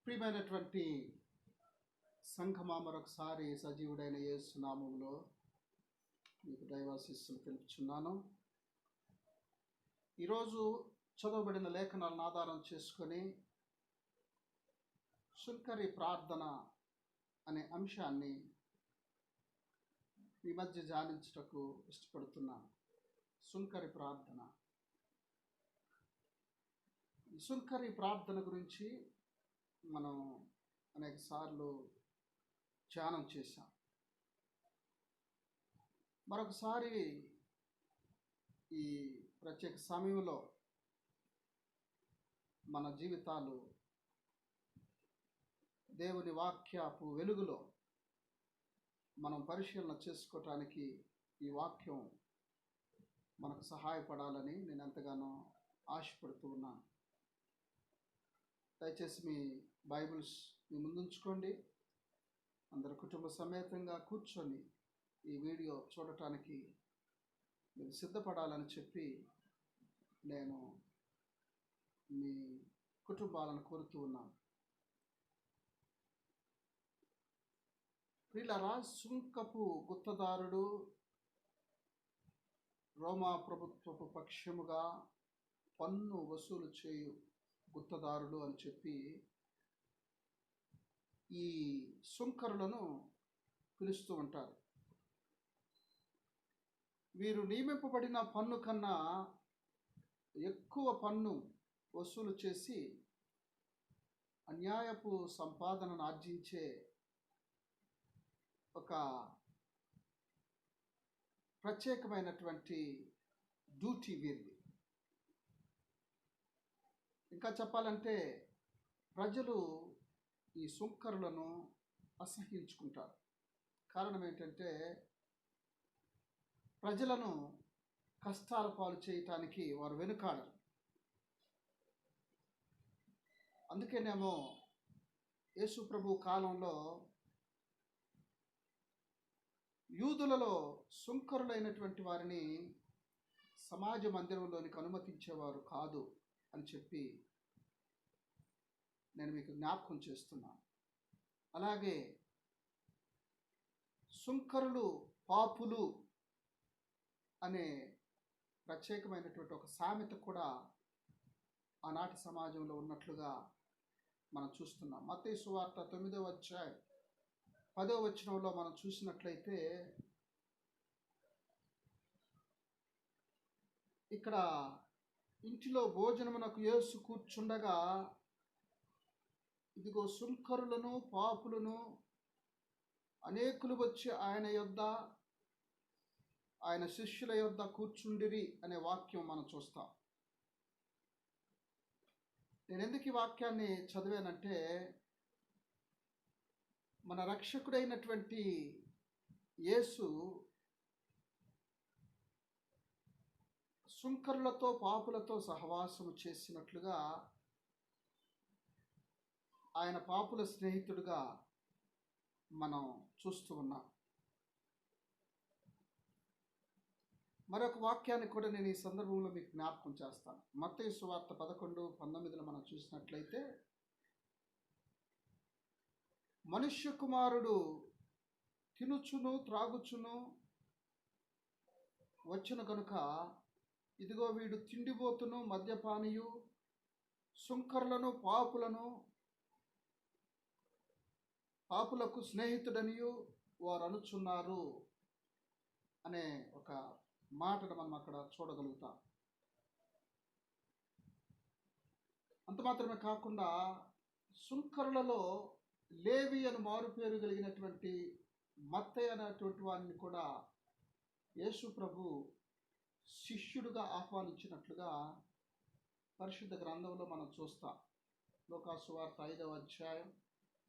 ప్రియమైనటువంటి సంఘమా, మరొకసారి సజీవుడైన యేసు నామములో మీకు దైవాశీస్సులు తెలుపుచున్నాను. ఈరోజు చదవబడిన లేఖనాలను ఆధారం చేసుకొని సుంకరి ప్రార్థన అనే అంశాన్ని ఈ మధ్య ధ్యానించుటకు ఇష్టపడుతున్నాను. సుంకరి ప్రార్థన. ఈ సుంకరి ప్రార్థన గురించి మనం అనేక సార్లు ధ్యానం చేశాం. మరొకసారి ఈ ప్రత్యేక సమయంలో మన జీవితాలు దేవుని వాక్యపు వెలుగులో మనం పరిశీలన చేసుకోవటానికి ఈ వాక్యం మనకు సహాయపడాలని నేను ఎంతగానో ఆశపడుతూ ఉన్నాను. దయచేసి మీ బైబిల్స్ మీ ముందుంచుకోండి. అందరు కుటుంబ సమేతంగా కూర్చొని ఈ వీడియో చూడటానికి మీరు సిద్ధపడాలని చెప్పి నేను మీ కుటుంబాలను కోరుతూ ఉన్నాను. ప్రియులారా, సుంకపు గుత్తదారుడు రోమా ప్రభుత్వపు పక్షముగా పన్ను వసూలు చేయు గుత్తదారుడు అని చెప్పి ఈ సుంకరులను పిలుస్తూ ఉంటారు. వీరు నియమింపబడిన పన్ను కన్నా ఎక్కువ పన్ను వసూలు చేసి అన్యాయపు సంపాదనను ఆర్జించే ఒక ప్రత్యేకమైనటువంటి డ్యూటీ వీరిది. ఇంకా చెప్పాలంటే ప్రజలు ఈ సుంకరులను అసహ్యించుకుంటారు. కారణం ఏంటంటే ప్రజలను కష్టాల పాలు చేయటానికి వారు వెనుకాడరు. అందుకేనేమో యేసు ప్రభు కాలంలో యూదులలో సుంకరులైనటువంటి వారిని సమాజ మందిరంలోనికి అనుమతించేవారు కాదు అని చెప్పి నేను మీకు జ్ఞాపకం చేస్తున్నాను. అలాగే సుంకరులు పాపులు అనే ప్రత్యేకమైనటువంటి ఒక సామెత కూడా ఆనాటి సమాజంలో ఉన్నట్లుగా మనం చూస్తున్నాం. మత్తయి సువార్త 9వ అధ్యాయం 10వ వచనంలో మనం చూసినట్లయితే ఇక్కడ ఇంటిలో భోజనమునకు యేసు కూర్చుండగా ఇదిగో సుంకరులను పాపులను అనేకులు వచ్చి ఆయన శిష్యుల యొద్ద కూర్చుండిరి అనే వాక్యం మనం చూస్తాం. నేను ఎందుకు ఈ వాక్యాన్ని చదివానంటే మన రక్షకుడైనటువంటి యేసు సుంకరులతో పాపులతో సహవాసము చేసినట్లుగా ఆయన పాపుల స్నేహితుడిగా మనం చూస్తూ ఉన్నాం. మరొక వాక్యాన్ని కూడా నేను ఈ సందర్భంలో మీకు జ్ఞాపకం చేస్తాను. మత్తయి సువార్త 11:19 మనం చూసినట్లయితే మనుష్య కుమారుడు తినుచును త్రాగుచును వచ్చిన కనుక ఇదిగో వీడు తిండిబోతును మద్యపానియు సుంకరులను పాపులకు స్నేహితుడనియు వారు అనుచున్నారు అనే ఒక మాటను మనం అక్కడ చూడగలుగుతాం. అంత మాత్రమే కాకుండా సుంకరులలో లేవి అని మారు పేరు కలిగినటువంటి మత్తయి అనేటువంటి వారిని కూడా యేసు ప్రభు శిష్యుడుగా ఆహ్వానించినట్లుగా పరిశుద్ధ గ్రంథంలో మనం చూస్తాం. లూకాసు వార్త 5వ అధ్యాయం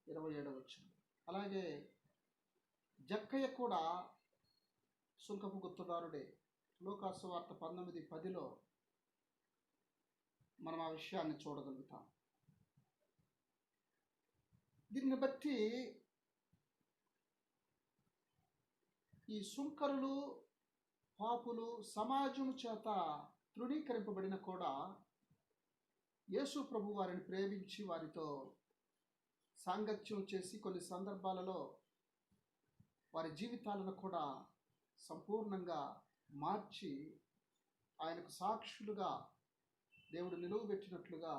27వ వచనం. అలాగే జక్కయ్య కూడా సుంకపు గుత్తదారుడే. లూకాసు వార్త 19:10లో మనం ఆ విషయాన్ని చూడగలుగుతాం. దీన్ని బట్టి ఈ సుంకరులు పాపులు సమాజం చేత తృణీకరింపబడిన కూడా యేసు ప్రభు వారిని ప్రేమించి వారితో సాంగత్యం చేసి కొన్ని సందర్భాలలో వారి జీవితాలను కూడా సంపూర్ణంగా మార్చి ఆయనకు సాక్షులుగా దేవుడు నిలువబెట్టినట్లుగా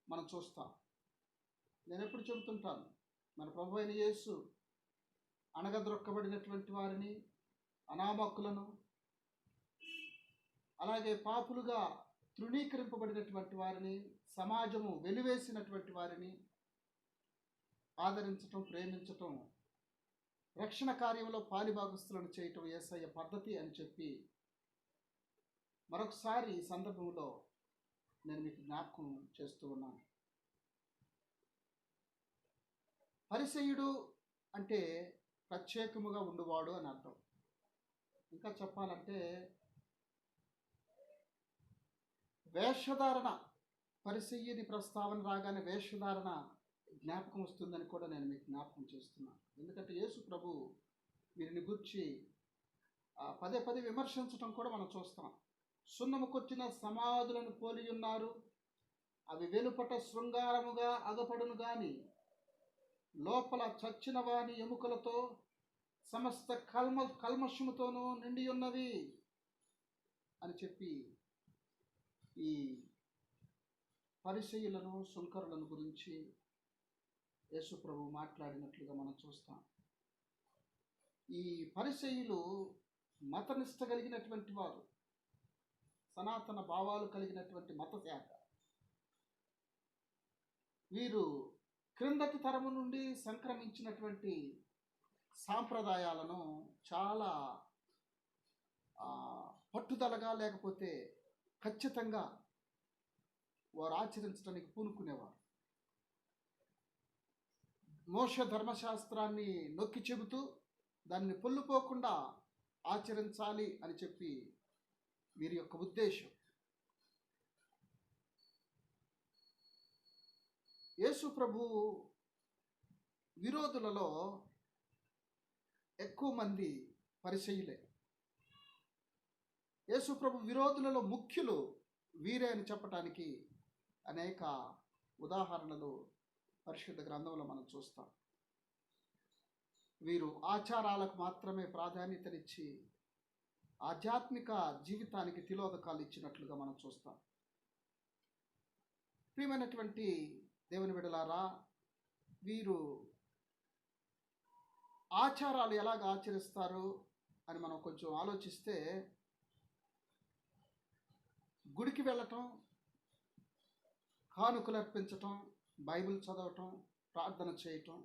మనం చూస్తాం. నేను ఎప్పుడు చెబుతుంటాను, మన ప్రభు అయిన యేసు అణగద్రొక్కబడినటువంటి వారిని, అనామకులను, అలాగే పాపులుగా తృణీకరింపబడినటువంటి వారిని, సమాజము వెలివేసినటువంటి వారిని ఆదరించటం, ప్రేమించటం, రక్షణ కార్యంలో పాలిభాగస్తులను చేయటం యేసయ్య పద్ధతి అని చెప్పి మరొకసారి ఈ సందర్భంలో నేను మీకు జ్ఞాపకం చేస్తూ ఉన్నాను. పరిసయ్యుడు అంటే ప్రత్యేకముగా ఉండువాడు అని అర్థం. ఇంకా చెప్పాలంటే వేషధారణ, పరిసయ్యుని ప్రస్తావన రాగానే వేషధారణ జ్ఞాపకం వస్తుందని కూడా నేను మీకు జ్ఞాపకం చేస్తున్నాను. ఎందుకంటే యేసు ప్రభు వీరిని గురించి పదే పదే విమర్శించడం కూడా మనం చూస్తాం. సున్నము కొట్టిన సమాధులను పోలి ఉన్నారు, అవి వెలుపట శృంగారముగా అగపడును గాని లోపల చచ్చిన వాని ఎముకలతో సమస్త కల్మషముతోనూ నిండి ఉన్నవి అని చెప్పి ఈ పరిసయ్యులను, సుంకరులను గురించి యేసు ప్రభు మాట్లాడినట్లుగా మనం చూస్తాం. ఈ పరిసయ్యులు మతనిష్ట కలిగినటువంటి వారు, సనాతన భావాలు కలిగినటువంటి మత శాఖ. వీరు క్రిందటి తరము నుండి సంక్రమించినటువంటి సాంప్రదాయాలను చాలా పట్టుదలగా, లేకపోతే ఖచ్చితంగా వారు ఆచరించడానికి పూనుకునేవారు. మోషే ధర్మశాస్త్రాన్ని నొక్కి చెబుతూ దాన్ని పొల్లుపోకుండా ఆచరించాలి అని చెప్పి వీరి యొక్క ఉద్దేశం. యేసు ప్రభు విరోధులలో ఎక్కువ మంది పరిసయ్యులే. యేసు ప్రభు విరోధులలో ముఖ్యులు వీరే అని చెప్పటానికి అనేక ఉదాహరణలు పరిశుద్ధ గ్రంథంలో మనం చూస్తాం. వీరు ఆచారాలకు మాత్రమే ప్రాధాన్యతనిచ్చి ఆధ్యాత్మిక జీవితానికి తిలోదకాలు ఇచ్చినట్లుగా మనం చూస్తాం. ప్రియమైనటువంటి దేవుని బిడ్డలారా, వీరు ఆచారాలు ఎలాగ ఆచరిస్తారు అని మనం కొంచెం ఆలోచిస్తే, గుడికి వెళ్ళటం, కానుకలు అర్పించటం, బైబిల్ చదవటం, ప్రార్థన చేయటం,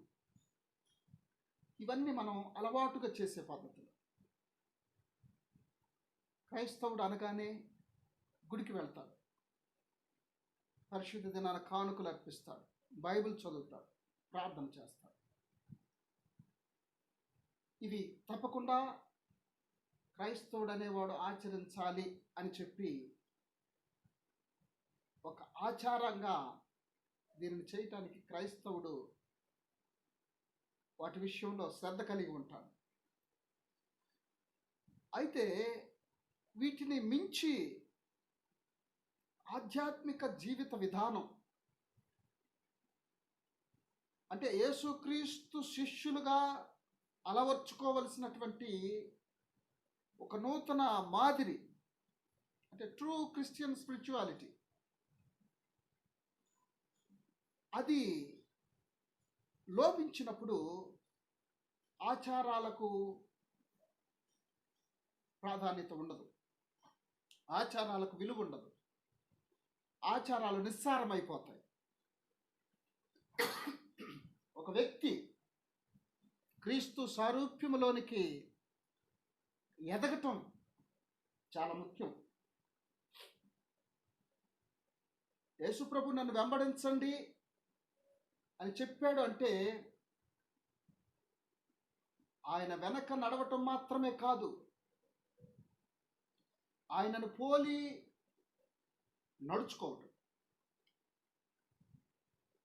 ఇవన్నీ మనం అలవాటుగా చేసే పద్ధతులు. క్రైస్తవుడు అనగానే గుడికి వెళ్తాడు, పరిశుద్ధ దినాన కానుకలు అర్పిస్తాడు, బైబిల్ చదువుతాడు, ప్రార్థన చేస్తాడు. ఇవి తప్పకుండా క్రైస్తవుడు అనేవాడు ఆచరించాలి అని చెప్పి ఒక ఆచారంగా దీనిని చేయటానికి క్రైస్తవుడు వాటి విషయంలో శ్రద్ధ కలిగి ఉంటాడు. అయితే వీటిని మించి ఆధ్యాత్మిక జీవిత విధానం, అంటే యేసుక్రీస్తు శిష్యులుగా అలవర్చుకోవలసినటువంటి ఒక నూతన మాదిరి, అంటే ట్రూ క్రిస్టియన్ స్పిరిచువాలిటీ, అది లోపించినప్పుడు ఆచారాలకు ప్రాధాన్యత ఉండదు, ఆచారాలకు విలువ ఉండదు, ఆచారాలు నిస్సారమైపోతాయి. ఒక వ్యక్తి క్రీస్తు సారూప్యములోనికి ఎదగటం చాలా ముఖ్యం. యేసుప్రభు నన్ను వెంబడించండి అని చెప్పాడు అంటే ఆయన వెనక నడవటం మాత్రమే కాదు, ఆయనను పోలి నడుచుకోవటం.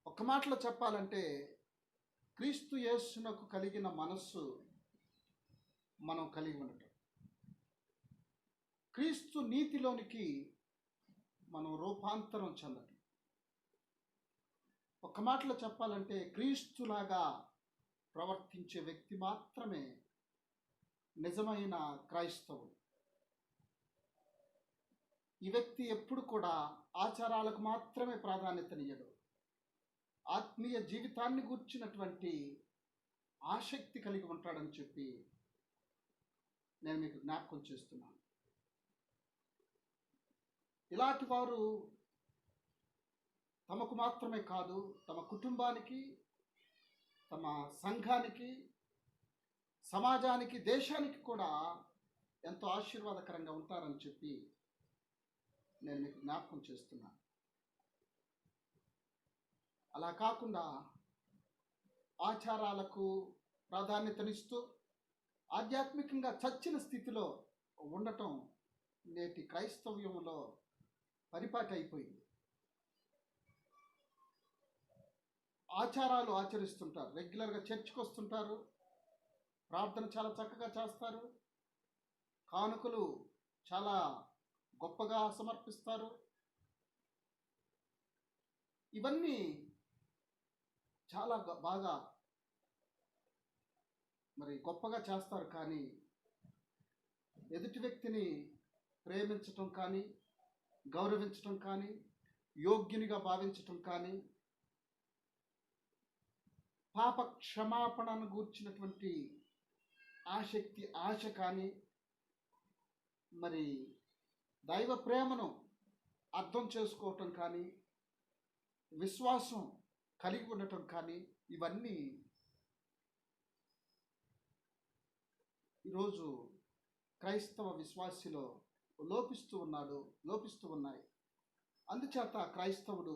ఒక మాటలో చెప్పాలంటే క్రీస్తు యేసునకు కలిగిన మనస్సు మనం కలిగి ఉండటం, క్రీస్తు నీతిలోనికి మనం రూపాంతరం చెందటం. ఒక మాటలో చెప్పాలంటే క్రీస్తులాగా ప్రవర్తించే వ్యక్తి మాత్రమే నిజమైన క్రైస్తవుడు. ఈ వ్యక్తి ఎప్పుడు కూడా ఆచారాలకు మాత్రమే ప్రాధాన్యతనియ్యడు. ఆత్మీయ జీవితాన్ని గూర్చినటువంటి ఆసక్తి కలిగి ఉంటాడని చెప్పి నేను మీకు జ్ఞాపకం చేస్తున్నాను. ఇలాంటి వారు తమకు మాత్రమే కాదు, తమ కుటుంబానికి, తమ సంఘానికి, సమాజానికి, దేశానికి కూడా ఎంతో ఆశీర్వాదకరంగా ఉంటారని చెప్పి నేను మీకు జ్ఞాపకం చేస్తున్నాను. అలా కాకుండా ఆచారాలకు ప్రాధాన్యతనిస్తూ ఆధ్యాత్మికంగా చచ్చిన స్థితిలో ఉండటం నేటి క్రైస్తవ్యంలో పరిపాటి అయిపోయింది. ఆచారాలు ఆచరిస్తుంటారు, రెగ్యులర్గా చర్చ్కి వస్తుంటారు, ప్రార్థన చాలా చక్కగా చేస్తారు, కానుకలు చాలా గొప్పగా సమర్పిస్తారు. ఇవన్నీ చాలా బాగా గొప్పగా చేస్తారు. కానీ ఎదుటి వ్యక్తిని ప్రేమించటం కానీ, గౌరవించటం కానీ, యోగ్యునిగా భావించటం కానీ, పాప క్షమాపణను గూర్చినటువంటి ఆశ కానీ, దైవ ప్రేమను అర్థం చేసుకోవటం కానీ, విశ్వాసం కలిగి ఉండటం కానీ, ఇవన్నీ ఈరోజు క్రైస్తవ విశ్వాసిలో లోపిస్తూ ఉన్నాయి. అందుచేత క్రైస్తవుడు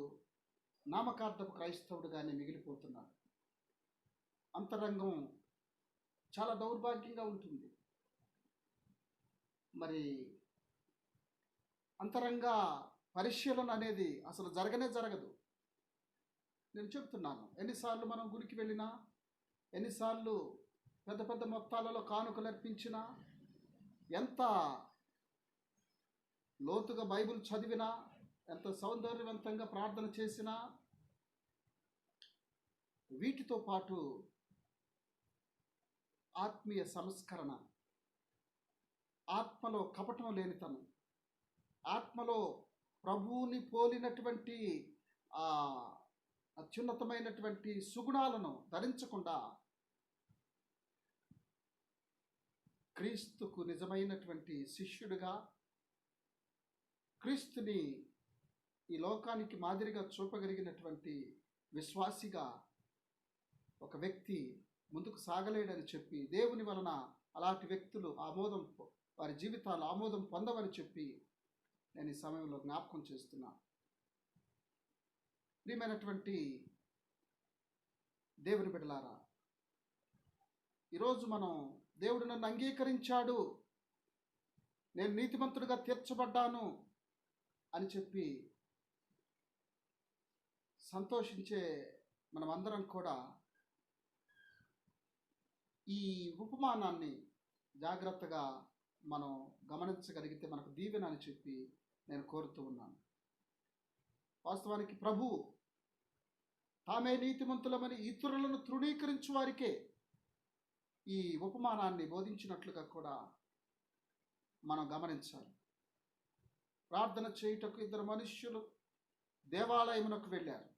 నామకార్థపు క్రైస్తవుడుగానే మిగిలిపోతున్నాడు. అంతరంగం చాలా దౌర్భాగ్యంగా ఉంటుంది. అంతరంగ పరిశీలన అనేది అసలు జరగదు. నేను చెప్తున్నాను, ఎన్నిసార్లు మనం గుడికి వెళ్ళినా, ఎన్నిసార్లు పెద్ద పెద్ద మొత్తాలలో కానుకలు అర్పించినా, ఎంత లోతుగా బైబిల్ చదివినా, ఎంత సౌందర్యవంతంగా ప్రార్థన చేసినా, వీటితో పాటు ఆత్మీయ సంస్కరణ, ఆత్మలో కపటం లేనితనం, ఆత్మలో ప్రభువుని పోలినటువంటి అత్యున్నతమైనటువంటి సుగుణాలను ధరించకుండా క్రీస్తుకు నిజమైనటువంటి శిష్యుడిగా, క్రీస్తుని ఈ లోకానికి మాదిరిగా చూపగలిగినటువంటి విశ్వాసిగా ఒక వ్యక్తి ముందుకు సాగలేడని చెప్పి, దేవుని వలన అలాంటి వ్యక్తులు వారి జీవితాలు ఆమోదం పొందవని చెప్పి నేను ఈ సమయంలో జ్ఞాపకం చేస్తున్నా. ప్రియమైనటువంటి దేవుని బిడ్డలారా, ఈరోజు మనం దేవుడు నన్ను అంగీకరించాడు, నేను నీతిమంతుడిగా తీర్చబడ్డాను అని చెప్పి సంతోషించే మనమందరం కూడా ఈ ఉపమానాన్ని జాగ్రత్తగా మనం గమనించగలిగితే మనకు దీవెన అని చెప్పి నేను కోరుతూ ఉన్నాను. వాస్తవానికి ప్రభువు తామే నీతిమంతులమని ఇతరులను తృణీకరించు వారికే ఈ ఉపమానాన్ని బోధించినట్లుగా కూడా మనం గమనించాలి. ప్రార్థన చేయుటకు ఇద్దరు మనుష్యులు దేవాలయమునకు వెళ్ళారు.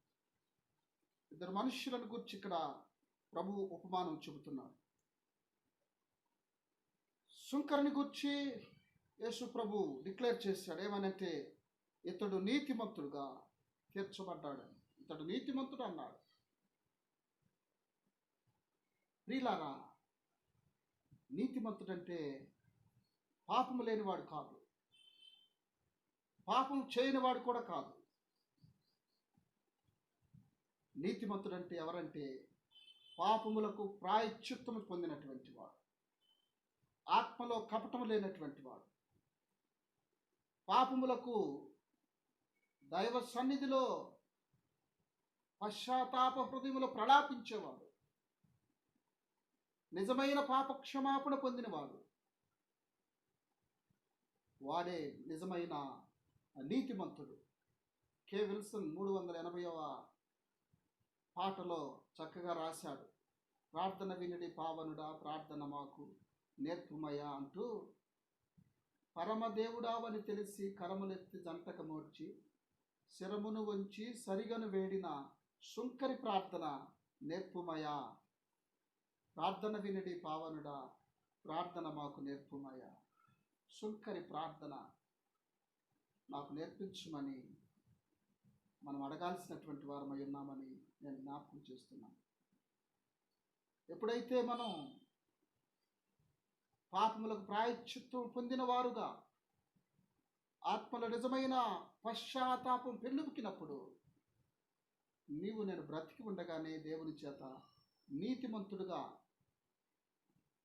ఇద్దరు మనుష్యులను గురించి ఇక్కడ ప్రభువు ఉపమానం చెబుతున్నారు. సుంకరుని గురించి యేసు ప్రభు డిక్లేర్ చేశాడు. ఏమనంటే, ఇతడు నీతిమంతుడుగా తీర్చబడ్డాడని. ఇతడు నీతిమంతుడు అన్నాడు. ప్రియులారా, నీతిమంతుడంటే పాపము లేనివాడు కాదు, పాపం చేయనివాడు కూడా కాదు. నీతిమంతుడంటే ఎవరంటే పాపములకు ప్రాయశ్చిత్తము పొందినటువంటి వాడు, ఆత్మలో కపటము లేనటువంటి వాడు, పాపములకు దైవ సన్నిధిలో పశ్చాత్తాప హృదయములో ప్రలాపించేవాడు, నిజమైన పాప క్షమాపణ పొందినవాడు, వాడే నిజమైన నీతిమంతుడు. కె. విల్సన్ 380వ పాటలో చక్కగా రాశాడు. ప్రార్థన వినుడి పావనుడా, ప్రార్థన మాకు నేర్పుమయ్యా అంటూ, పరమదేవుడావని తెలిసి కరములెత్తి జంటక మోడ్చి శిరమును వంచి సరిగను వేడిన శుంకరి ప్రార్థన నేర్పుమయ్యా. ప్రార్థన వినుడి పావనుడా, ప్రార్థన మాకు నేర్పుమయ్యా. శుంకరి ప్రార్థన నాకు నేర్పించమని మనం అడగాల్సినటువంటి వారమై ఉన్నామని నేను జ్ఞాపకం చేస్తున్నాను. ఎప్పుడైతే మనం పాపములకు ప్రాయశ్చిత్తం పొందిన వారుగా ఆత్మలో నిజమైన పశ్చాత్తాపం పెళ్ళుబుకినప్పుడు నీవు నేను బ్రతికి ఉండగానే దేవుని చేత నీతిమంతుడుగా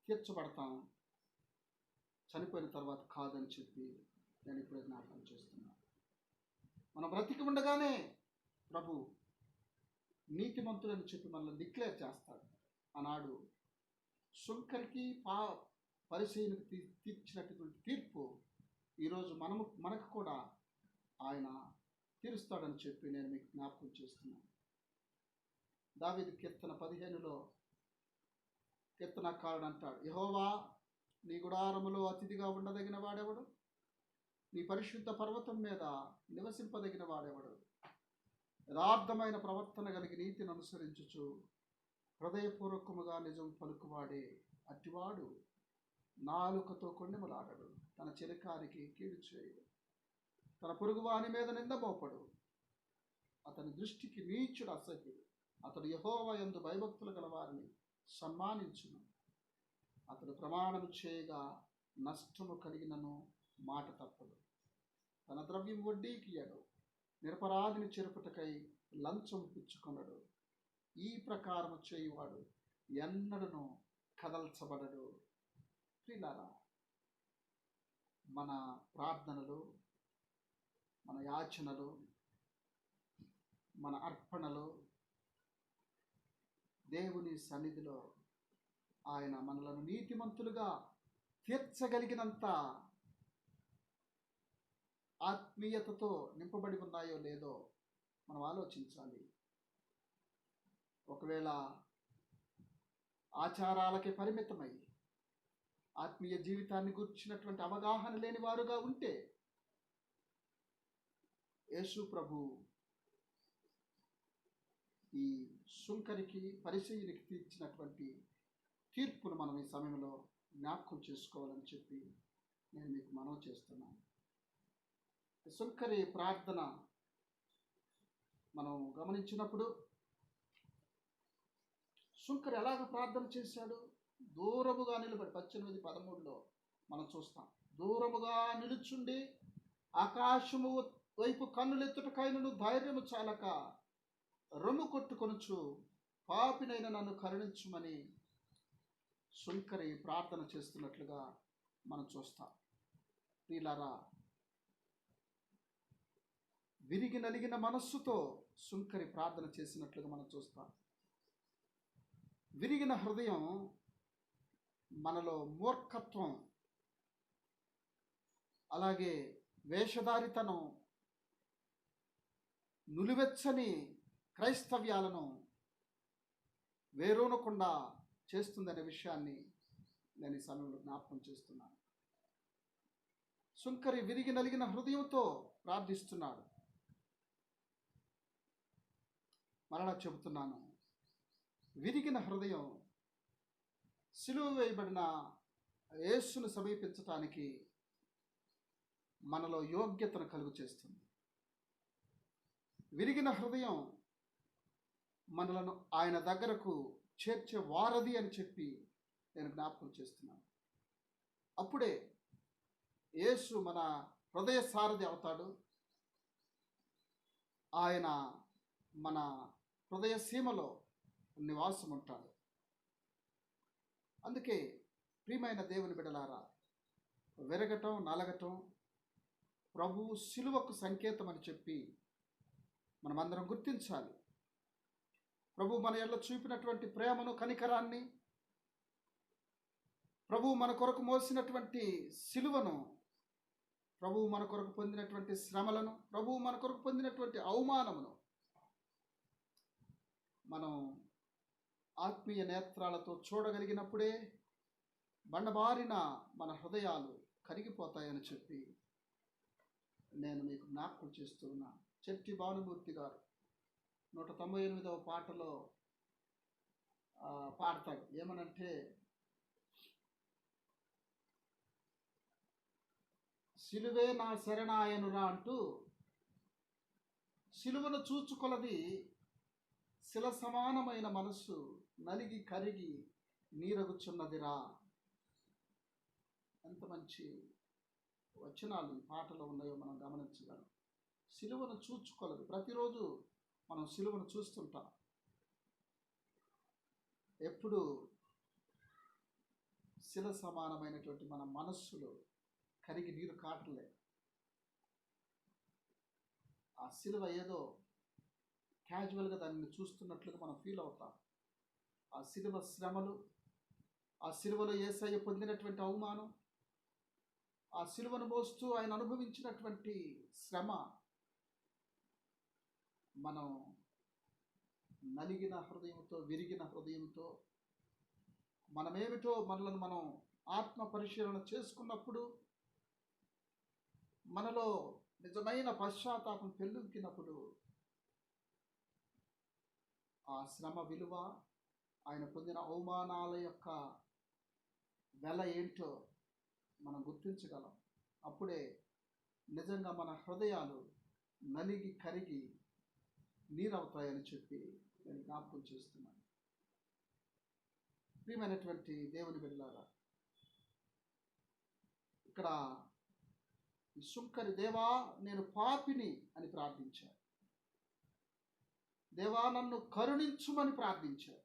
తీర్చబడతాం, చనిపోయిన తర్వాత కాదని చెప్పి నేను ఇప్పుడే జ్ఞాపకం చేస్తున్నాను. మనం బ్రతికి ఉండగానే ప్రభు నీతిమంతుడని చెప్పి మనల్ని డిక్లేర్ చేస్తాడు. ఆనాడు శుంకరికి పరిచయునికి తీర్చినటువంటి తీర్పు ఈరోజు మనకు కూడా ఆయన తీరుస్తాడని చెప్పి నేను మీకు జ్ఞాపకం చేస్తున్నాను. దావీదు కీర్తన 15లో కీర్తనకారుడు అంటాడు, యెహోవా నీ గుడారములో అతిథిగా ఉండదగిన వాడెవడు? నీ పరిశుద్ధ పర్వతం మీద నివసింపదగిన వాడెవడు? యథార్థమైన ప్రవర్తన కలిగి నీతిని అనుసరించుచు హృదయపూర్వకముగా నిజం పలుకువాడే అట్టివాడు నాలుకతో కొండెములాడడు, తన చిరకారికి కీడు చేయడు, తన పొరుగువాని మీద నిందమోపడు, అతని దృష్టికి నీచుడు అసహ్యుడు. అతడు యెహోవా యందు భయభక్తులు గల వారిని సన్మానించును. అతడు ప్రమాణము చేయగా నష్టము కలిగినను మాట తప్పదు. తన ద్రవ్యం వడ్డీకి ఇయ్యడు, నిరపరాధిని చెరుపుటకై లంచం పుచ్చుకొనడు. ఈ ప్రకారము చేయువాడు ఎన్నడను కదల్చబడడు. ప్రియులారా, మన ప్రార్థనలు, మన యాచనలు, మన అర్పణలు దేవుని సన్నిధిలో ఆయన మనలను నీతిమంతులుగా తీర్చగలిగినంత ఆత్మీయతతో నింపబడి ఉన్నాయో లేదో మనం ఆలోచించాలి. ఒకవేళ ఆచారాలకే పరిమితమై ఆత్మీయ జీవితాన్ని గురించినటువంటి అవగాహన లేని వారుగా ఉంటే యేసు ప్రభు ఈ శుంకరికి పరిచయునికి తీర్చినటువంటి తీర్పును మనం ఈ సమయంలో జ్ఞాపకం చేసుకోవాలని చెప్పి నేను మీకు మనవి చేస్తున్నాను. శుంకరి ప్రార్థన మనం గమనించినప్పుడు శుంకరి ఎలాగ ప్రార్థన చేశాడు? దూరముగా నిలబడి 18:13 మనం చూస్తాం. దూరముగా నిలుచుండి ఆకాశము వైపు కన్నులెత్తుటకైనను ధైర్యము చాలక రొమ్ము కొట్టుకొనుచు పాపినైన నన్ను కరుణించుమని శుంకరి ప్రార్థన చేస్తున్నట్లుగా మనం చూస్తాం. ప్రియులారా, విరిగి నలిగిన మనస్సుతో శుంకరి ప్రార్థన చేసినట్లుగా మనం చూస్తాం. విరిగిన హృదయం మనలో మూర్ఖత్వం, అలాగే వేషధారితనం, నులివెచ్చని క్రైస్తవ్యాలను వేరూనకుండా చేస్తుందనే విషయాన్ని నేను ఈ సమయంలో జ్ఞాపకం చేస్తున్నాను. శుంకరి విరిగి నలిగిన హృదయంతో ప్రార్థిస్తున్నాడు. మరలా చెబుతున్నాను, విరిగిన హృదయం సిలువ వేయబడిన యేసును సమీపించటానికి మనలో యోగ్యతను కలుగు చేస్తుంది. విరిగిన హృదయం మనలను ఆయన దగ్గరకు చేర్చే వారధి అని చెప్పి నేను జ్ఞాపకం చేస్తున్నాను. అప్పుడే యేసు మన హృదయ సారథి అవుతాడు. ఆయన మన హృదయ సీమలో నివాసం ఉంటాడు. అందుకే ప్రియమైన దేవుని బిడ్డలారా, విరగటం, నలగటం ప్రభువు సిలువకు సంకేతం అని చెప్పి మనమందరం గుర్తించాలి. ప్రభు మన ఎడల చూపినటువంటి ప్రేమను, కనికరాన్ని, ప్రభు మన కొరకు మోసినటువంటి సిలువను, ప్రభు మన కొరకు పొందినటువంటి శ్రమలను, ప్రభు మన కొరకు పొందినటువంటి అవమానమును మనం ఆత్మీయ నేత్రాలతో చూడగలిగినప్పుడే బండబారిన మన హృదయాలు కరిగిపోతాయని చెప్పి నేను మీకు జ్ఞాపకం చేస్తూ ఉన్నా. చెట్టి భానుమూర్తి గారు 198వ పాటలో పాడతాడు. ఏమనంటే, సిలువే నా శరణాయనురా అంటూ, సిలువను చూచుకొలది శిల సమానమైన మనస్సు నలిగి కరిగి నీరగుచున్నదిరా. ఎంత మంచి వచనాలు ఈ పాటలో ఉన్నాయో మనం గమనించగలం. సిలువను చూచుకొలదు. ప్రతిరోజు మనం సిలువను చూస్తుంటాం. ఎప్పుడు శిల సమానమైనటువంటి మన మనస్సులో కరిగి నీరు కాటలే. ఆ సిలువ ఏదో క్యాజువల్గా దానిని చూస్తున్నట్లుగా మనం ఫీల్ అవుతాం. ఆ సిలువ శ్రమలు, ఆ సిలువలో యేసయ్య పొందినటువంటి అవమానం, ఆ సిలువను మోస్తూ ఆయన అనుభవించినటువంటి శ్రమ, మనం నలిగిన హృదయంతో, విరిగిన హృదయంతో మనమేమిటో మనలను మనం ఆత్మ పరిశీలన చేసుకున్నప్పుడు, మనలో నిజమైన పశ్చాత్తాపం పెళ్ళుకినప్పుడు, ఆ శ్రమ విలువ, ఆయన పొందిన అవమానాల యొక్క వెల ఏంటో మనం గుర్తించగలం. అప్పుడే నిజంగా మన హృదయాలు నలిగి కరిగి నీరవుతాయని చెప్పి నేను జ్ఞాపకం చేస్తున్నాను. ప్రియమైనటువంటి దేవుని బిడ్డలారా, ఇక్కడ ఈ సుంకరి, దేవా నేను పాపిని అని ప్రార్థించాడు. దేవా నన్ను కరుణించుమని ప్రార్థించాడు.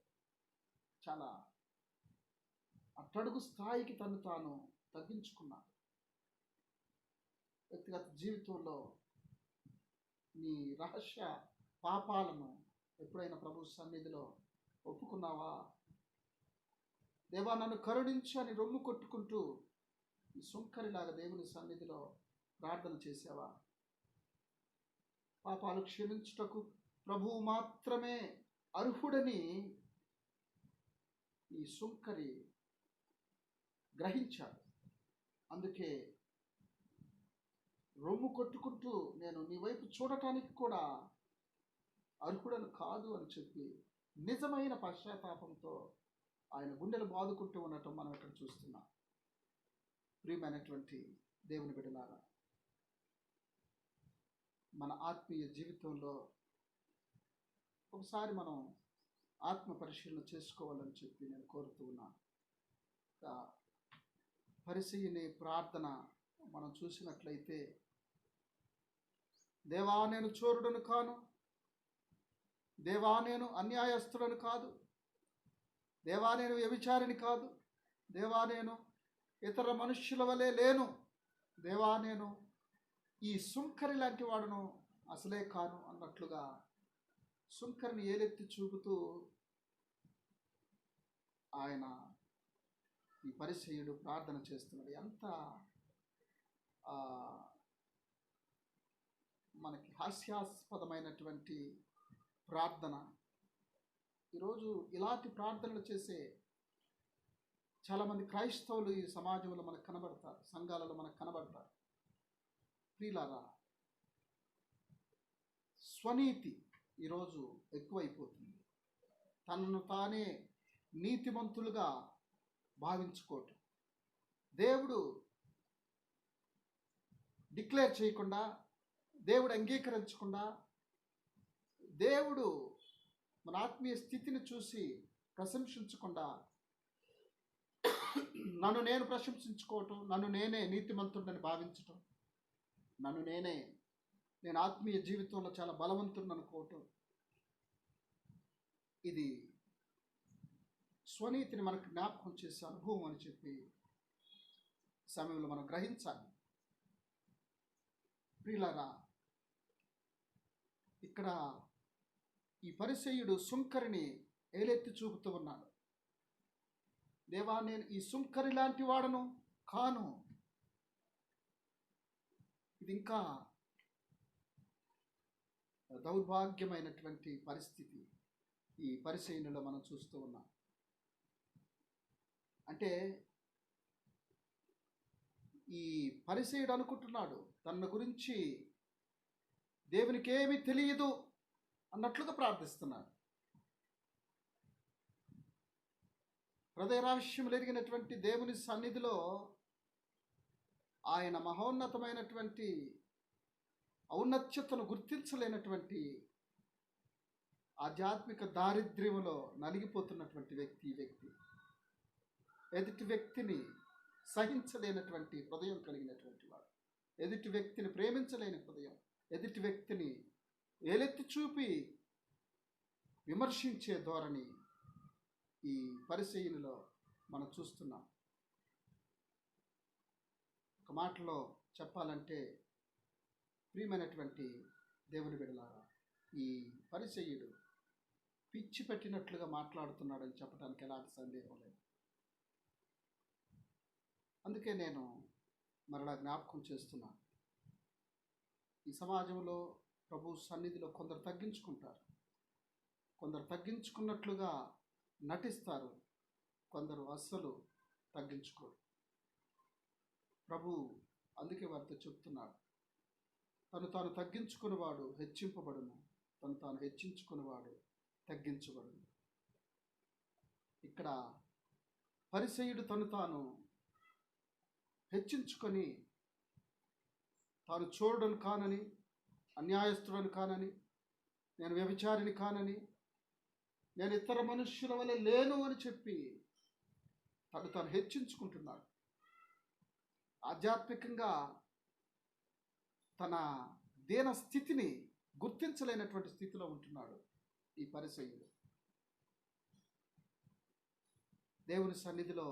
చాలా అట్టడుగు స్థాయికి తను తాను తగ్గించుకున్నాడు. వ్యక్తిగత జీవితంలో నీ రహస్య పాపాలను ఎప్పుడైనా ప్రభు సన్నిధిలో ఒప్పుకున్నావా? దేవా నన్ను కరుణించు అని రొమ్ము కొట్టుకుంటూ ఈ సుంకరిలాగా దేవుని సన్నిధిలో ప్రార్థన చేసావా? పాపాలు క్షమించుటకు ప్రభువు మాత్రమే అర్హుడని ఈ సుంకరి గ్రహించాడు. అందుకే రొమ్ము కొట్టుకుంటూ నేను నీ వైపు చూడటానికి కూడా అర్హుడను కాదు అని చెప్పి నిజమైన పశ్చాత్తాపంతో ఆయన గుండెలు బాదుకుంటూ ఉండటం మనం ఇక్కడ చూస్తున్నాం. ప్రియమైనటువంటి దేవుని బిడ్డలారా, మన ఆత్మీయ జీవితంలో ఒకసారి మనం ఆత్మ పరిశీలన చేసుకోవాలని చెప్పి నేను కోరుతూ ఉన్నాను. పరిశీలన ప్రార్థన మనం చూసినట్లయితే, దేవా నేను చోరుడను కాను, దేవా నేను అన్యాయస్తుడను కాదు, దేవా నేను వ్యభిచారిని కాదు, దేవా నేను ఇతర మనుష్యుల వలె లేను, దేవా నేను ఈ సుంకరి లాంటి వాడును అసలే కాను అన్నట్లుగా సుంకరిని ఏలెత్తి చూపుతూ ఆయన, ఈ పరిసయ్యుడు ప్రార్థన చేస్తున్నాడు. ఎంత మనకి హాస్యాస్పదమైనటువంటి ప్రార్థన. ఈరోజు ఇలాంటి ప్రార్థనలు చేసే చాలామంది క్రైస్తవులు ఈ సమాజంలో మనకు కనబడతారు, సంఘాలలో మనకు కనబడతారు. ప్రియులారా, స్వనీతి ఈరోజు ఎక్కువైపోతుంది. తనను తానే నీతిమంతులుగా భావించుకోవటం, దేవుడు డిక్లేర్ చేయకుండా, దేవుడు అంగీకరించకుండా, దేవుడు మన ఆత్మీయ స్థితిని చూసి ప్రశంసించకుండా నన్ను నేను ప్రశంసించుకోవటం, నన్ను నేనే నీతిమంతుడని భావించటం, నేను ఆత్మీయ జీవితంలో చాలా బలవంతుడిని అనుకోవటం, ఇది స్వనీతిని మనకు జ్ఞాపకం చేసే అనుభవం అని చెప్పి సమయంలో మనం గ్రహించాలి. ప్రియులారా, ఇక్కడ ఈ పరిసయ్యుడు సుంకరిని ఏలెత్తి చూపుతూ ఉన్నాడు. దేవా నేను ఈ సుంకరి లాంటి వాడను కాను. ఇది ఇంకా దౌర్భాగ్యమైనటువంటి పరిస్థితి. ఈ పరిచయలో మనం చూస్తూ ఉన్నాం. అంటే ఈ పరిసయుడు అనుకుంటున్నాడు తన గురించి దేవునికి ఏమీ తెలియదు అన్నట్లుగా ప్రార్థిస్తున్నాడు. హృదయ రహస్యములు ఎరిగినటువంటి దేవుని సన్నిధిలో ఆయన మహోన్నతమైనటువంటి ఔన్నత్యతను గుర్తించలేనటువంటి ఆధ్యాత్మిక దారిద్ర్యములో నలిగిపోతున్నటువంటి వ్యక్తి ఎదుటి వ్యక్తిని సహించలేనటువంటి హృదయం కలిగినటువంటి వాడు, ఎదుటి వ్యక్తిని ప్రేమించలేని హృదయం, ఎదుటి వ్యక్తిని ఏలెత్తి చూపి విమర్శించే ధోరణి ఈ పరిచయునిలో మనం చూస్తున్నాం. ఒక మాటలో చెప్పాలంటే ప్రియమైనటువంటి దేవుని బిడ్డలారా, ఈ పరిచయుడు పిచ్చి పెట్టినట్లుగా మాట్లాడుతున్నాడని చెప్పడానికి ఎలాంటి సందేహం లేదు. అందుకే నేను మరలా జ్ఞాపకం చేస్తున్నాను. ఈ సమాజంలో ప్రభు సన్నిధిలో కొందరు తగ్గించుకుంటారు, కొందరు తగ్గించుకున్నట్లుగా నటిస్తారు, కొందరు అస్సలు తగ్గించుకోరు. ప్రభు అందుకే వారితో చెప్తున్నాడు, తను తాను తగ్గించుకునేవాడు హెచ్చింపబడును, తను తాను హెచ్చించుకునేవాడు తగ్గించబడును. ఇక్కడ పరిసయుడు తను తాను హెచ్చించుకొని తాను చోరుడను కానని, అన్యాయస్తుడను కానని, నేను వ్యభిచారిని కానని, నేను ఇతర మనుష్యుల వలె లేను అని చెప్పి తను తాను హెచ్చించుకుంటున్నాడు. ఆధ్యాత్మికంగా తన దీన స్థితిని గుర్తించలేనటువంటి స్థితిలో ఉంటున్నాడు ఈ పరిసయ్యుడు. దేవుని సన్నిధిలో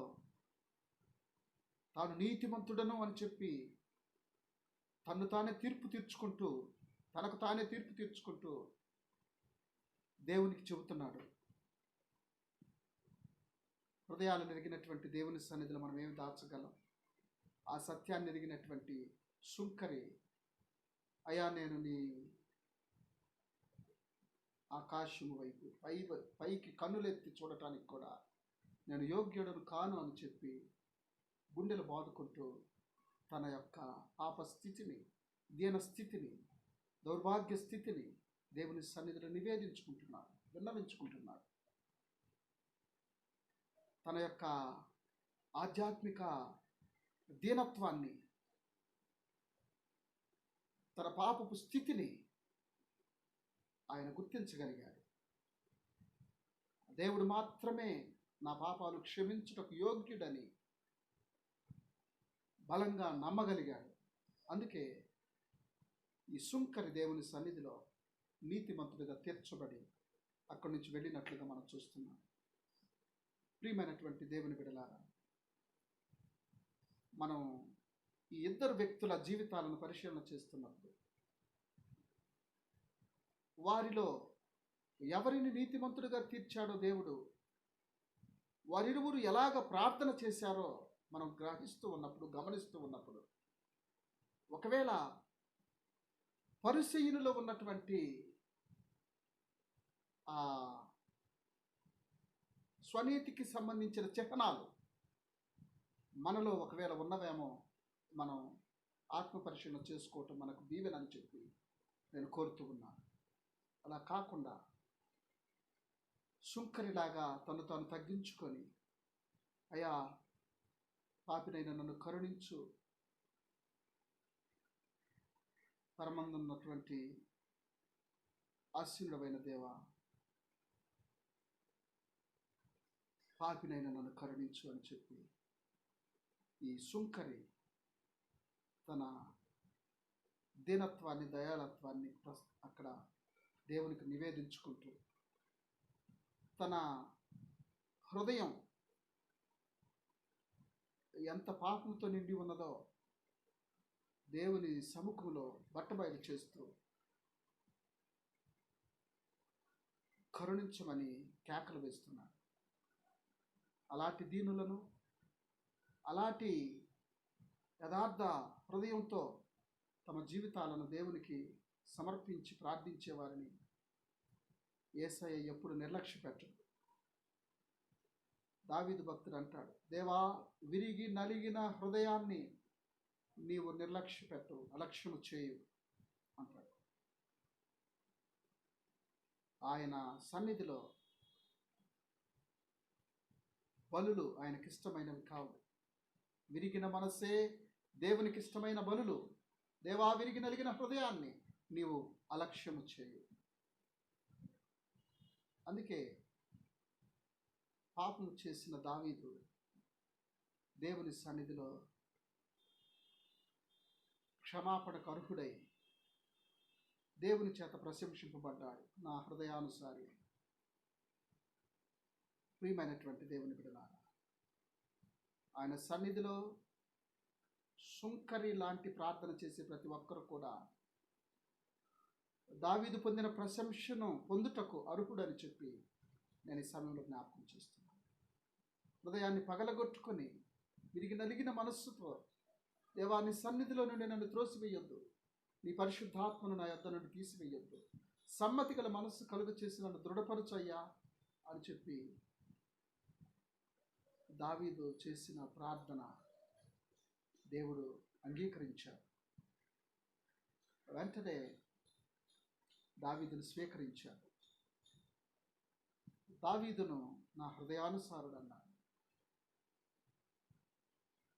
తాను నీతిమంతుడను అని చెప్పి తనకు తానే తీర్పు తీర్చుకుంటూ దేవునికి చెబుతున్నాడు. హృదయాలను ఎరిగినటువంటి దేవుని సన్నిధిలో మనం ఏమి దాచగలం? ఆ సత్యాన్ని ఎరిగినటువంటి సుంకరి, అయా నేను నీ ఆకాశము వైపు పైకి కన్నులెత్తి చూడటానికి కూడా నేను యోగ్యుడను కాను అని చెప్పి గుండెలు బాదుకుంటూ తన యొక్క పాపస్థితిని, దీనస్థితిని, దౌర్భాగ్య స్థితిని దేవుని సన్నిధిలో నివేదించుకుంటున్నాడు, విన్నవించుకుంటున్నాడు. తన యొక్క ఆధ్యాత్మిక దీనత్వాన్ని, తన పాపపు స్థితిని ఆయన గుర్తించగలిగాడు. దేవుడు మాత్రమే నా పాపాలు క్షమించుటకు యోగ్యుడని బలంగా నమ్మగలిగాడు. అందుకే ఈ సుంకరి దేవుని సన్నిధిలో నీతిమంతుడిగా తీర్చబడి అక్కడి నుంచి వెళ్ళినట్లుగా మనం చూస్తున్నాం. ప్రియమైనటువంటి దేవుని బిడ్డలారా, మనం ఈ ఇద్దరు వ్యక్తుల జీవితాలను పరిశీలన చేస్తున్నప్పుడు వారిలో ఎవరిని నీతిమంతుడిగా తీర్చాడో దేవుడు, వారిరువురు ఎలాగ ప్రార్థన చేశారో మనం గమనిస్తూ ఉన్నప్పుడు ఒకవేళ పరిసయ్యునిలో ఉన్నటువంటి ఆ స్వనీతికి సంబంధించిన చిహ్నాలు మనలో ఒకవేళ ఉన్నవేమో మనం ఆత్మపరిశీలన చేసుకోవటం మనకు దీవెనని చెప్పి నేను కోరుతూ ఉన్నాను. అలా కాకుండా సుంకరిలాగా తను తాను తగ్గించుకొని, అయా పాపినైన నన్ను కరుణించు, పరమందున్నటువంటి ఆశీనుడమైన దేవా, పాపినైన నన్ను కరుణించు అని చెప్పి ఈ సుంకరి తన దీనత్వాన్ని, దయాళత్వాన్ని అక్కడ దేవునికి నివేదించుకుంటూ తన హృదయం ఎంత పాపంతో నిండి ఉన్నదో దేవుని సముఖంలో బట్టబయలు చేస్తూ కరుణించమని కేకలు వేస్తున్నాడు. అలాంటి దీనులను, అలాంటి యథార్థ హృదయంతో తమ జీవితాలను దేవునికి సమర్పించి ప్రార్థించే వారిని యేసయ్య ఎప్పుడు నిర్లక్ష్య పెట్టడు. దావీదు భక్తుడు అంటాడు, దేవా, విరిగి నలిగిన హృదయాన్ని నీవు నిర్లక్ష్య పెట్టు, అలక్ష్యము చేయు అంటాడు. ఆయన సన్నిధిలో బలులు ఆయనకిష్టమైనవి కావు. విరిగిన మనసే దేవునికి ఇష్టమైన బలులు. దేవా, విరిగి నలిగిన హృదయాన్ని నీవు అలక్ష్యము చేయు. అందుకే పాపము చేసిన దావీదు దేవుని సన్నిధిలో క్షమాపణకు అర్హుడై దేవుని చేత ప్రశంసింపబడ్డాడు. నా హృదయానుసారి. ప్రియమైనటువంటి దేవుని బిడ్డలారా, ఆయన సన్నిధిలో సుంకరి లాంటి ప్రార్థన చేసే ప్రతి ఒక్కరు కూడా దావీదు పొందిన ప్రశంసను పొందుటకు అర్హుడని చెప్పి నేను ఈ సమయంలో జ్ఞాపకం చేస్తున్నాను. హృదయాన్ని పగలగొట్టుకొని విరిగి నలిగిన మనస్సుతో, దేవా, నీ సన్నిధిలో నుండి నన్ను త్రోసివేయొద్దు, నీ పరిశుద్ధాత్మను నా యొద్ద నుండి తీసివేయొద్దు, సమ్మతి గల మనస్సు కలుగు చేసి నన్ను దృఢపరచయ్యా అని చెప్పి దావీదు చేసిన ప్రార్థన దేవుడు అంగీకరించాడు. వెంటనే దావీదును స్వీకరించాడు. దావీదును నా హృదయానుసారుడు అన్నాడు.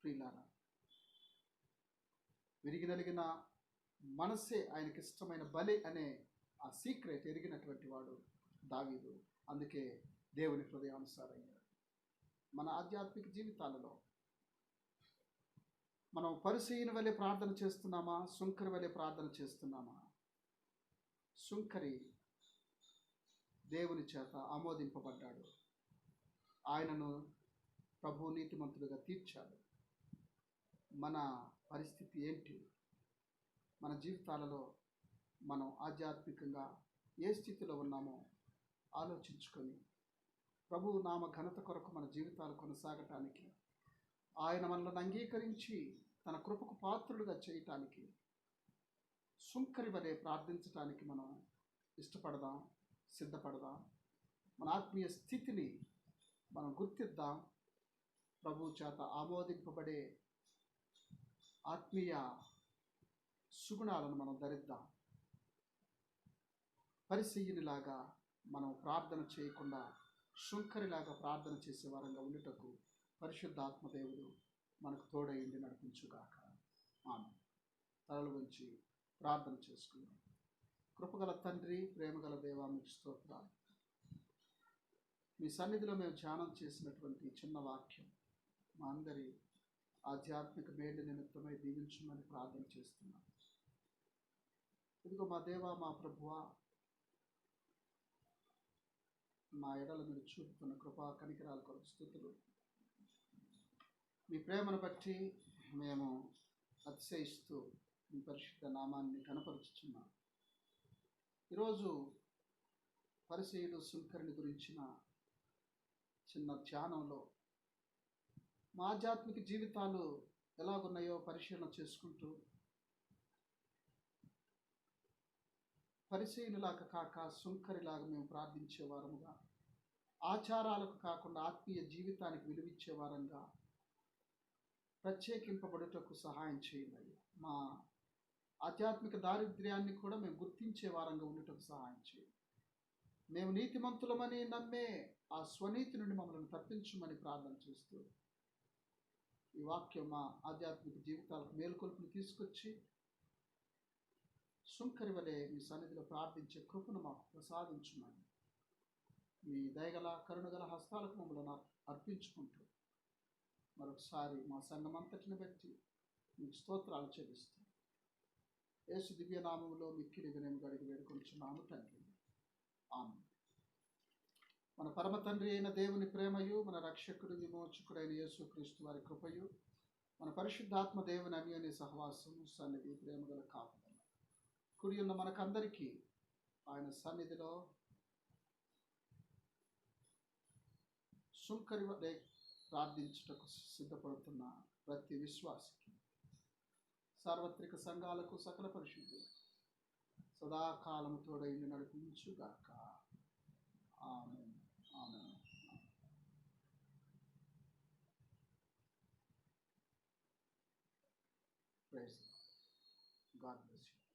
ప్రియులారా, విరిగి నలిగిన మనసే ఆయనకి ఇష్టమైన బలి అనే ఆ సీక్రెట్ ఎరిగినటువంటి వాడు దావీదు. అందుకే దేవుని హృదయానుసారయ్యాడు. మన ఆధ్యాత్మిక జీవితాలలో మనం పరిసయ్యుని వలె ప్రార్థన చేస్తున్నామా, సుంకరి వలె ప్రార్థన చేస్తున్నామా? సుంకరి దేవుని చేత ఆమోదింపబడ్డాడు. ఆయనను ప్రభు నీతిమంతుడిగా తీర్చాడు. మన పరిస్థితి ఏంటి? మన జీవితాలలో మనం ఆధ్యాత్మికంగా ఏ స్థితిలో ఉన్నామో ఆలోచించుకొని ప్రభు నామ ఘనత కొరకు మన జీవితాలు కొనసాగటానికి, ఆయన మనల్ని అంగీకరించి తన కృపకు పాత్రులుగా చేయటానికి, సుంకరి వలె ప్రార్థించటానికి మనం ఇష్టపడదాం, సిద్ధపడదాం. మన ఆత్మీయ స్థితిని మనం గుర్తిద్దాం. ప్రభు చేత ఆమోదింపబడే ఆత్మీయ సుగుణాలను మనం ధరిద్దాం. పరిసయ్యునిలాగా మనం ప్రార్థన చేయకుండా శుంకరిలాగా ప్రార్థన చేసే వారంగా ఉండుటకు పరిశుద్ధాత్మ దేవుడు మనకు తోడైండి నడిపించుగాక. ఆమేన్. తలలు వంచి ప్రార్థన చేసుకుందాం. కృపగల తండ్రి, ప్రేమగల దేవా, మీకు స్తోత్రాలు. మీ సన్నిధిలో మేము ధ్యానం చేసినటువంటి చిన్న వాక్యం మా అందరి ఆధ్యాత్మిక మేలు నిమిత్తమై దీవించమని ప్రార్థన చేస్తున్నాం. ఇదిగో మా దేవా, మా ప్రభువా, మా ఎడల మీరు చూపుతున్న కృపా కనికరాల కొరకు స్తుతులు. మీ ప్రేమను బట్టి మేము అతిశయిస్తూ మీ పరిశుద్ధ నామాన్ని కనపరుచుచున్నాం. ఈరోజు పరిసయ్యుడు సుంకరిని గురించిన చిన్న ధ్యానంలో మా ఆధ్యాత్మిక జీవితాలు ఎలాగున్నాయో పరిశీలన చేసుకుంటూ, పరిసయ్యునిలాగా కాక సుంకరిలాగా మేము ప్రార్థించే వారముగా, ఆచారాలకు కాకుండా ఆత్మీయ జీవితానికి విలువిచ్చే వారంగా ప్రత్యేకింపబడుటకు సహాయం చేయండి. మా ఆధ్యాత్మిక దారిద్ర్యాన్ని కూడా మేము గుర్తించే వారంగా ఉండటకు సహాయం చేయండి. మేము నీతిమంతులమని నమ్మే ఆ స్వనీతి నుండి మమ్మల్ని తప్పించమని ప్రార్థన చేస్తూ, ఈ వాక్యం మా ఆధ్యాత్మిక జీవితాలకు మేలుకొలుపుని తీసుకొచ్చి సుంకరి వలె మీ సన్నిధిలో ప్రార్థించే కృపను మాకు ప్రసాదించమని మీ దయగల కరుణగల హస్తాలకు మమ్మల్ని అర్పించుకుంటూ మరొకసారి మా సంఘం అంతటిని బట్టి మీకు స్తోత్రాలు చెల్లిస్తాం. యేసు దివ్యనామంలో మిక్కిలి వినయం గడిగి వేడుకొంచున్నాము తండ్రి. ఆమేన్. మన పరమ తండ్రి అయిన దేవుని ప్రేమయు, మన రక్షకుడు విమోచకుడైన యేసుక్రీస్తు వారి కృపయు, మన పరిశుద్ధాత్మ దేవుని అన్యోన్య సహవాసము, సన్నిధి, ప్రేమగల కాపుదల కుడి ఉన్న మనకందరికీ ఆయన సన్నిధిలో సుంకరి వలె ప్రార్థించుటకు సిద్ధపడుతున్న ప్రతి విశ్వాసికి, సార్వత్రిక సంఘాలకు, సకల పరిశుద్ధులకు సదాకాలము తోడైండి నడిపించుగాక. ఆమేన్. ఆమేన్. Praise God bless you.